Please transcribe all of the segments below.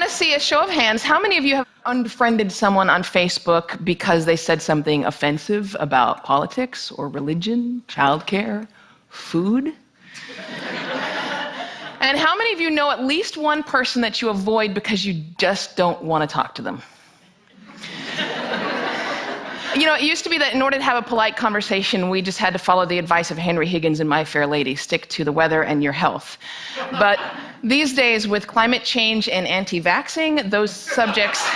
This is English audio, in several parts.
to see a show of hands. How many of you have unfriended someone on Facebook because they said something offensive about politics or religion, childcare, food? And how many of you know at least one person that you avoid because you just don't want to talk to them? You know, it used to be that in order to have a polite conversation, we just had to follow the advice of Henry Higgins in My Fair Lady, stick to the weather and your health. But these days, with climate change and anti-vaxxing, those subjects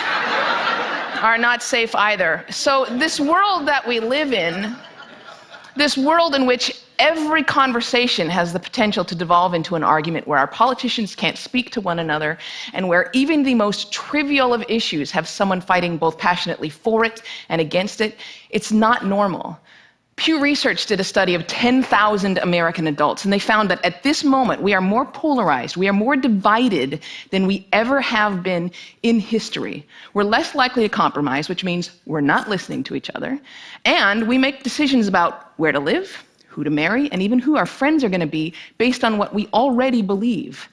are not safe either. So this world that we live in, this world in which every conversation has the potential to devolve into an argument, where our politicians can't speak to one another, and where even the most trivial of issues have someone fighting both passionately for it and against it, it's not normal. Pew Research did a study of 10,000 American adults, and they found that at this moment we are more polarized, we are more divided than we ever have been in history. We're less likely to compromise, which means we're not listening to each other, and we make decisions about where to live, who to marry, and even who our friends are going to be based on what we already believe.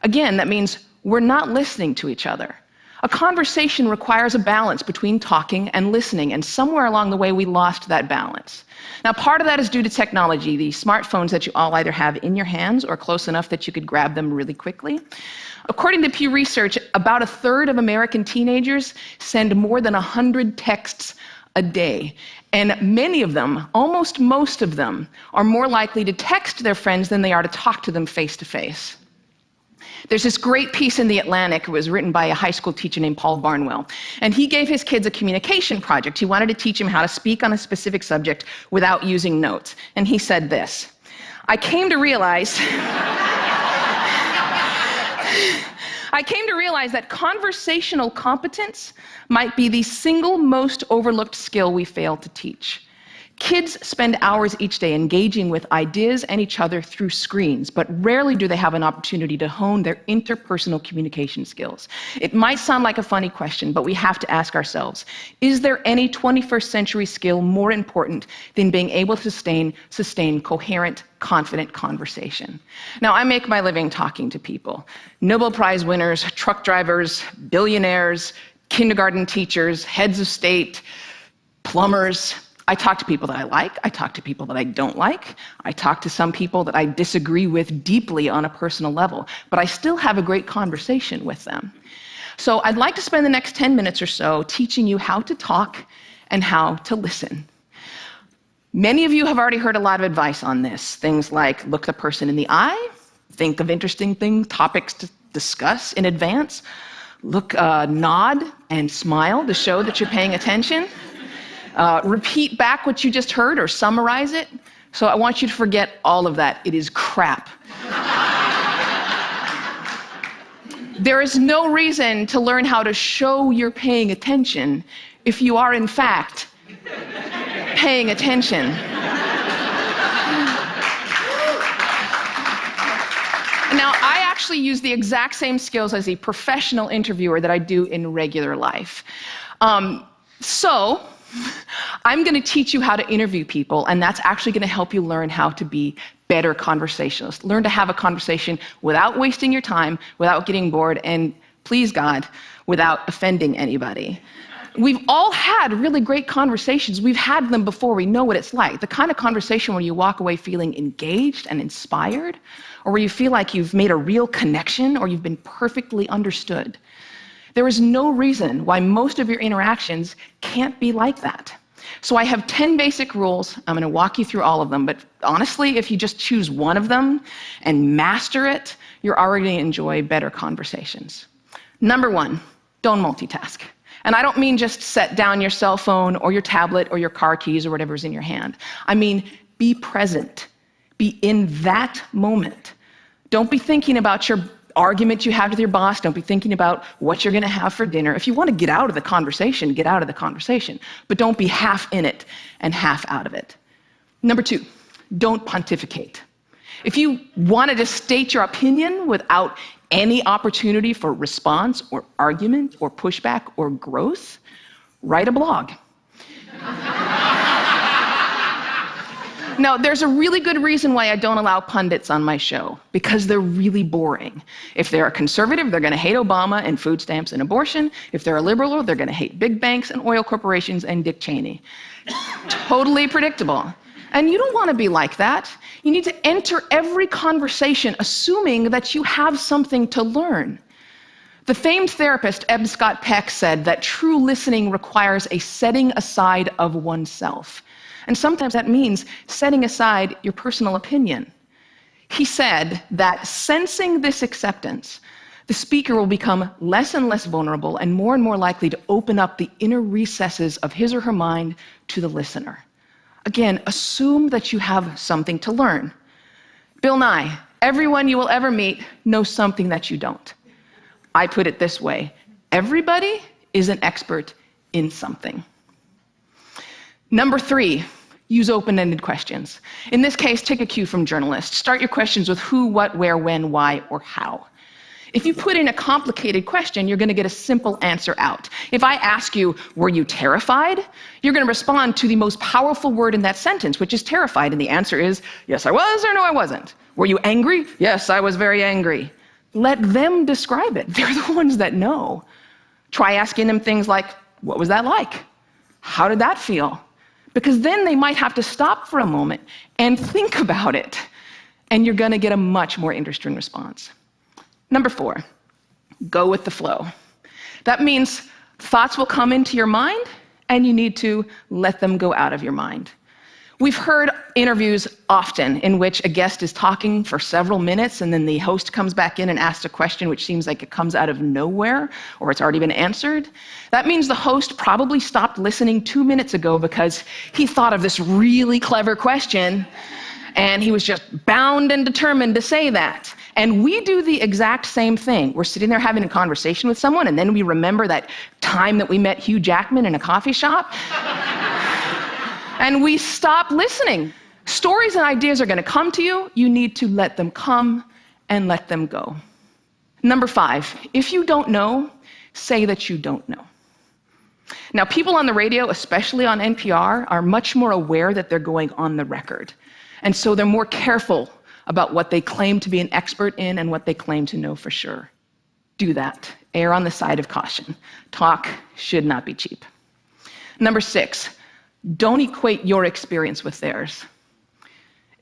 Again, that means we're not listening to each other. A conversation requires a balance between talking and listening, and somewhere along the way we lost that balance. Now, part of that is due to technology, the smartphones that you all either have in your hands or close enough that you could grab them really quickly. According to Pew Research, about a third of American teenagers send more than 100 texts a day. And many of them, almost most of them, are more likely to text their friends than they are to talk to them face to face. There's this great piece in The Atlantic. It was written by a high school teacher named Paul Barnwell. And he gave his kids a communication project. He wanted to teach them how to speak on a specific subject without using notes. And he said this: I came to realize that conversational competence might be the single most overlooked skill we fail to teach. Kids spend hours each day engaging with ideas and each other through screens, but rarely do they have an opportunity to hone their interpersonal communication skills. It might sound like a funny question, but we have to ask ourselves, is there any 21st century skill more important than being able to sustain coherent, confident conversation? Now, I make my living talking to people. Nobel Prize winners, truck drivers, billionaires, kindergarten teachers, heads of state, plumbers. I talk to people that I like, I talk to people that I don't like, I talk to some people that I disagree with deeply on a personal level, but I still have a great conversation with them. So I'd like to spend the next 10 minutes or so teaching you how to talk and how to listen. Many of you have already heard a lot of advice on this. Things like look the person in the eye, think of interesting topics to discuss in advance, nod and smile to show that you're paying attention. Repeat back what you just heard or summarize it. So I want you to forget all of that. It is crap. There is no reason to learn how to show you're paying attention if you are, in fact, paying attention. Now, I actually use the exact same skills as a professional interviewer that I do in regular life. So I'm going to teach you how to interview people, and that's actually going to help you learn how to be better conversationalists. Learn to have a conversation without wasting your time, without getting bored, and please God, without offending anybody. We've all had really great conversations. We've had them before. We know what it's like. The kind of conversation where you walk away feeling engaged and inspired, or where you feel like you've made a real connection or you've been perfectly understood. There is no reason why most of your interactions can't be like that. So I have 10 basic rules. I'm going to walk you through all of them, but honestly, if you just choose one of them and master it, you're already going to enjoy better conversations. Number 1, don't multitask. And I don't mean just set down your cell phone or your tablet or your car keys or whatever's in your hand. I mean, be present. Be in that moment. Don't be thinking about your argument you have with your boss. Don't be thinking about what you're going to have for dinner. If you want to get out of the conversation, get out of the conversation. But don't be half in it and half out of it. Number 2, don't pontificate. If you wanted to state your opinion without any opportunity for response or argument or pushback or growth, write a blog. Now, there's a really good reason why I don't allow pundits on my show, because they're really boring. If they're a conservative, they're going to hate Obama and food stamps and abortion. If they're a liberal, they're going to hate big banks and oil corporations and Dick Cheney. Totally predictable. And you don't want to be like that. You need to enter every conversation assuming that you have something to learn. The famed therapist Eb Scott Peck said that true listening requires a setting aside of oneself. And sometimes that means setting aside your personal opinion. He said that sensing this acceptance, the speaker will become less and less vulnerable and more likely to open up the inner recesses of his or her mind to the listener. Again, assume that you have something to learn. Bill Nye, everyone you will ever meet knows something that you don't. I put it this way: everybody is an expert in something. Number 3, use open-ended questions. In this case, take a cue from journalists. Start your questions with who, what, where, when, why, or how. If you put in a complicated question, you're going to get a simple answer out. If I ask you, were you terrified? You're going to respond to the most powerful word in that sentence, which is terrified, and the answer is, yes, I was, or no, I wasn't. Were you angry? Yes, I was very angry. Let them describe it. They're the ones that know. Try asking them things like, what was that like? How did that feel? Because then they might have to stop for a moment and think about it, and you're going to get a much more interesting response. Number 4, go with the flow. That means thoughts will come into your mind, and you need to let them go out of your mind. We've heard interviews often in which a guest is talking for several minutes, and then the host comes back in and asks a question which seems like it comes out of nowhere, or it's already been answered. That means the host probably stopped listening 2 minutes ago because he thought of this really clever question, and he was just bound and determined to say that. And we do the exact same thing. We're sitting there having a conversation with someone, and then we remember that time that we met Hugh Jackman in a coffee shop, and we stop listening. Stories and ideas are going to come to you. You need to let them come and let them go. Number 5, if you don't know, say that you don't know. Now, people on the radio, especially on NPR, are much more aware that they're going on the record. And so they're more careful about what they claim to be an expert in and what they claim to know for sure. Do that. Err on the side of caution. Talk should not be cheap. Number 6, don't equate your experience with theirs.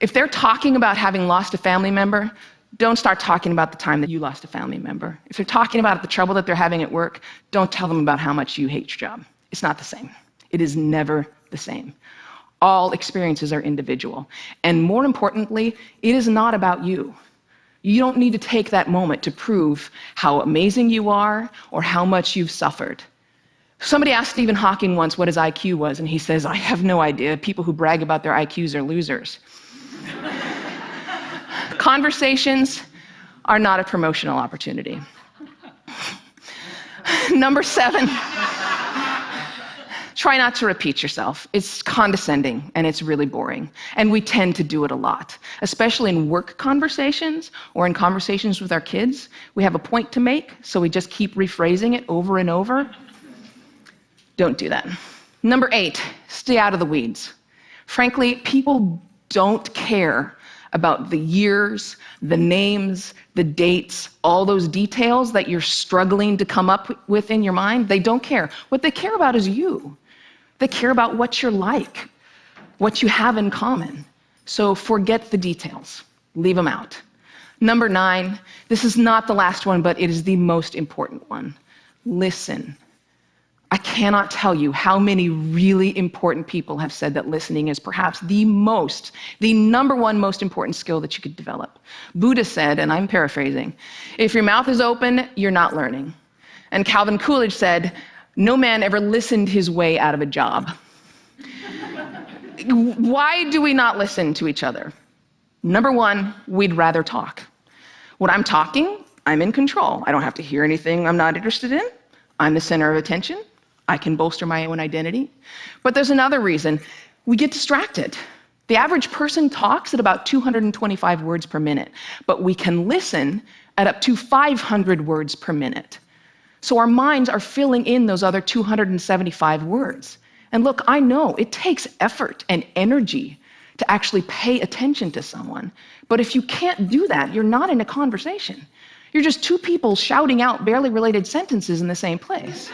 If they're talking about having lost a family member, don't start talking about the time that you lost a family member. If they're talking about the trouble that they're having at work, don't tell them about how much you hate your job. It's not the same. It is never the same. All experiences are individual. And more importantly, it is not about you. You don't need to take that moment to prove how amazing you are or how much you've suffered. Somebody asked Stephen Hawking once what his IQ was, and he says, I have no idea. People who brag about their IQs are losers. Conversations are not a promotional opportunity. Number 7, try not to repeat yourself. It's condescending, and it's really boring. And we tend to do it a lot, especially in work conversations or in conversations with our kids. We have a point to make, so we just keep rephrasing it over and over. Don't do that. Number 8, stay out of the weeds. Frankly, people don't care about the years, the names, the dates, all those details that you're struggling to come up with in your mind. They don't care. What they care about is you. They care about what you're like, what you have in common. So forget the details. Leave them out. Number 9, this is not the last one, but it is the most important one. Listen. I cannot tell you how many really important people have said that listening is perhaps the number one most important skill that you could develop. Buddha said, and I'm paraphrasing, if your mouth is open, you're not learning. And Calvin Coolidge said, no man ever listened his way out of a job. Why do we not listen to each other? Number 1, we'd rather talk. When I'm talking, I'm in control. I don't have to hear anything I'm not interested in. I'm the center of attention. I can bolster my own identity. But there's another reason. We get distracted. The average person talks at about 225 words per minute, but we can listen at up to 500 words per minute. So our minds are filling in those other 275 words. And look, I know it takes effort and energy to actually pay attention to someone. But if you can't do that, you're not in a conversation. You're just two people shouting out barely related sentences in the same place.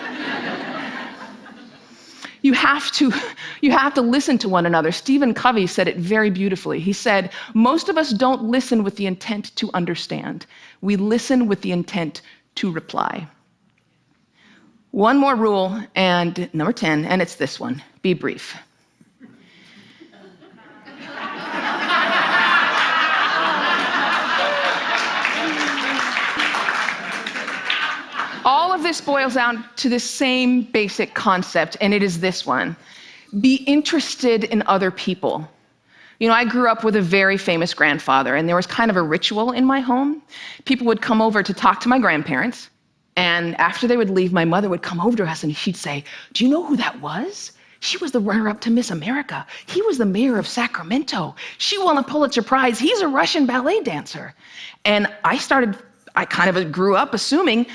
You have to listen to one another. Stephen Covey said it very beautifully. He said, most of us don't listen with the intent to understand. We listen with the intent to reply. One more rule, and number 10, and it's this one: be brief. All of this boils down to the same basic concept, and it is this one: be interested in other people. You know, I grew up with a very famous grandfather, and there was kind of a ritual in my home. People would come over to talk to my grandparents, and after they would leave, my mother would come over to us and she'd say, "Do you know who that was? She was the runner-up to Miss America. He was the mayor of Sacramento. She won a Pulitzer Prize. He's a Russian ballet dancer." And I kind of grew up assuming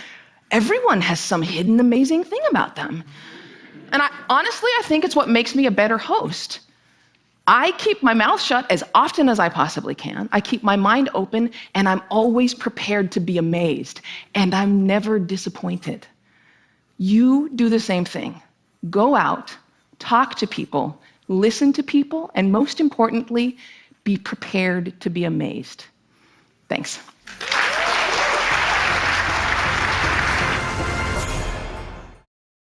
everyone has some hidden amazing thing about them. And honestly, I think it's what makes me a better host. I keep my mouth shut as often as I possibly can. I keep my mind open, and I'm always prepared to be amazed, and I'm never disappointed. You do the same thing. Go out, talk to people, listen to people, and most importantly, be prepared to be amazed. Thanks.